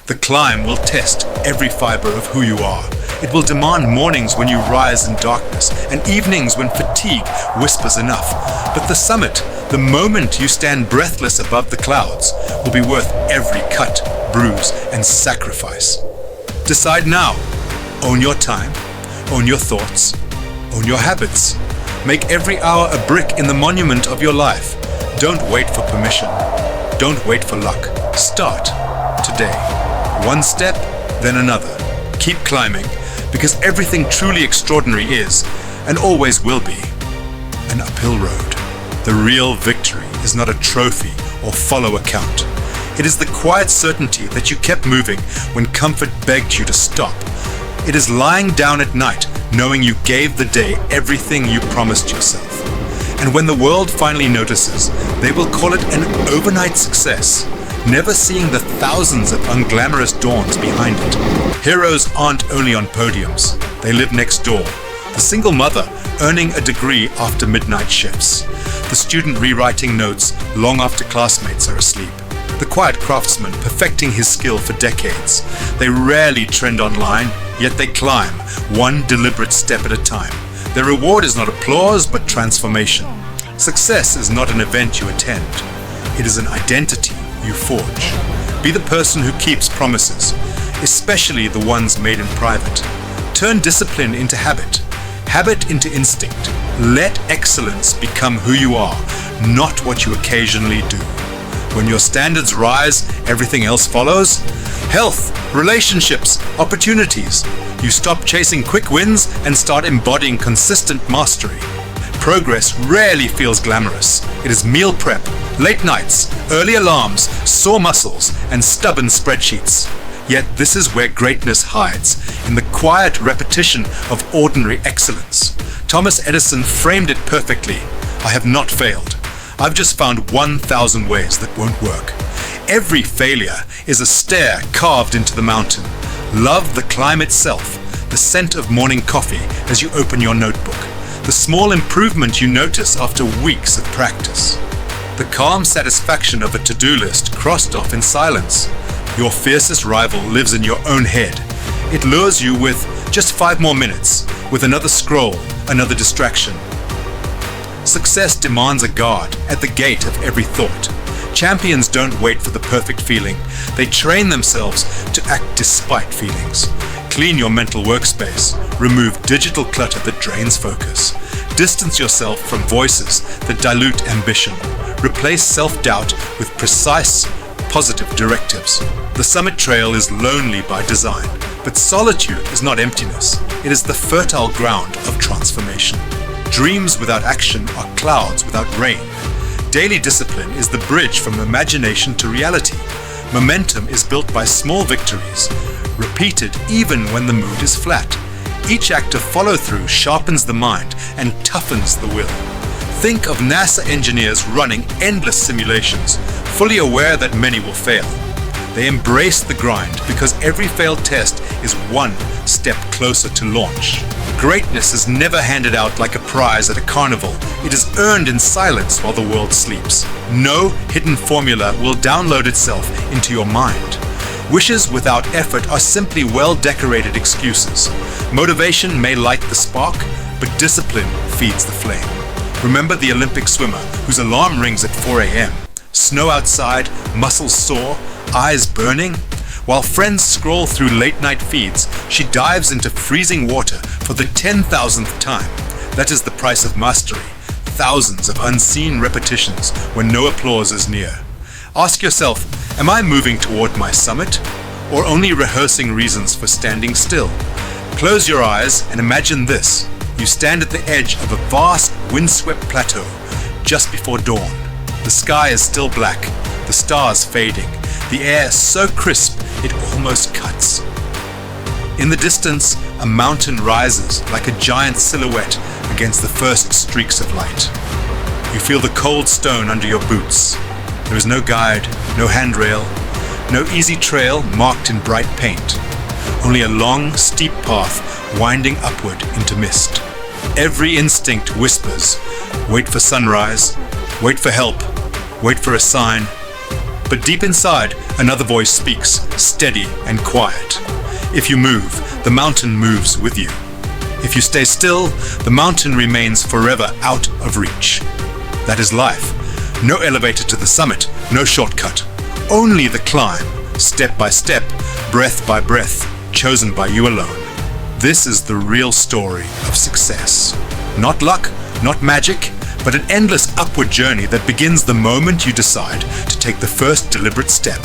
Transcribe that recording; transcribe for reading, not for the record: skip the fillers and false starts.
The climb will test every fiber of who you are. It will demand mornings when you rise in darkness and evenings when fatigue whispers enough. But the summit, the moment you stand breathless above the clouds, will be worth every cut, bruise, and sacrifice. Decide now. Own your time. Own your thoughts. Own your habits. Make every hour a brick in the monument of your life. Don't wait for permission. Don't wait for luck. Start today. One step, then another. Keep climbing, because everything truly extraordinary is, and always will be, an uphill road. The real victory is not a trophy or follow account. It is the quiet certainty that you kept moving when comfort begged you to stop. It is lying down at night knowing you gave the day everything you promised yourself. And when the world finally notices, they will call it an overnight success, never seeing the thousands of unglamorous dawns behind it. Heroes aren't only on podiums, they live next door. The single mother earning a degree after midnight shifts. The student rewriting notes long after classmates are asleep. The quiet craftsman perfecting his skill for decades. They rarely trend online, yet they climb, one deliberate step at a time. Their reward is not applause, but transformation. Success is not an event you attend. It is an identity you forge. Be the person who keeps promises, especially the ones made in private. Turn discipline into habit, habit into instinct. Let excellence become who you are, not what you occasionally do. When your standards rise, everything else follows. Health, relationships, opportunities. You stop chasing quick wins and start embodying consistent mastery. Progress rarely feels glamorous. It is meal prep, late nights, early alarms, sore muscles, and stubborn spreadsheets. Yet this is where greatness hides, in the quiet repetition of ordinary excellence. Thomas Edison framed it perfectly. I have not failed. I've just found 1,000 ways that won't work. Every failure is a stair carved into the mountain. Love the climb itself, the scent of morning coffee as you open your notebook, the small improvement you notice after weeks of practice, the calm satisfaction of a to-do list crossed off in silence. Your fiercest rival lives in your own head. It lures you with just 5 more minutes, with another scroll, another distraction. Success demands a guard at the gate of every thought. Champions don't wait for the perfect feeling. They train themselves to act despite feelings. Clean your mental workspace. Remove digital clutter that drains focus. Distance yourself from voices that dilute ambition. Replace self-doubt with precise, positive directives. The summit trail is lonely by design, but solitude is not emptiness. It is the fertile ground of transformation. Dreams without action are clouds without rain. Daily discipline is the bridge from imagination to reality. Momentum is built by small victories, repeated even when the mood is flat. Each act of follow-through sharpens the mind and toughens the will. Think of NASA engineers running endless simulations, fully aware that many will fail. They embrace the grind because every failed test is one step closer to launch. Greatness is never handed out like a prize at a carnival. It is earned in silence while the world sleeps. No hidden formula will download itself into your mind. Wishes without effort are simply well-decorated excuses. Motivation may light the spark, but discipline feeds the flame. Remember the Olympic swimmer whose alarm rings at 4 a.m. Snow outside, muscles sore, eyes burning? While friends scroll through late-night feeds, she dives into freezing water for the 10,000th time. That is the price of mastery. Thousands of unseen repetitions when no applause is near. Ask yourself, am I moving toward my summit, or only rehearsing reasons for standing still? Close your eyes and imagine this. You stand at the edge of a vast, windswept plateau just before dawn. The sky is still black, the stars fading, the air so crisp it almost cuts. In the distance, a mountain rises like a giant silhouette against the first streaks of light. You feel the cold stone under your boots. There is no guide, no handrail, no easy trail marked in bright paint. Only a long, steep path winding upward into mist. Every instinct whispers, wait for sunrise, wait for help, wait for a sign. But deep inside, another voice speaks, steady and quiet. If you move, the mountain moves with you. If you stay still, the mountain remains forever out of reach. That is life. No elevator to the summit, no shortcut. Only the climb, step by step, breath by breath, chosen by you alone. This is the real story of success. Not luck, not magic, but an endless upward journey that begins the moment you decide to take the first deliberate step.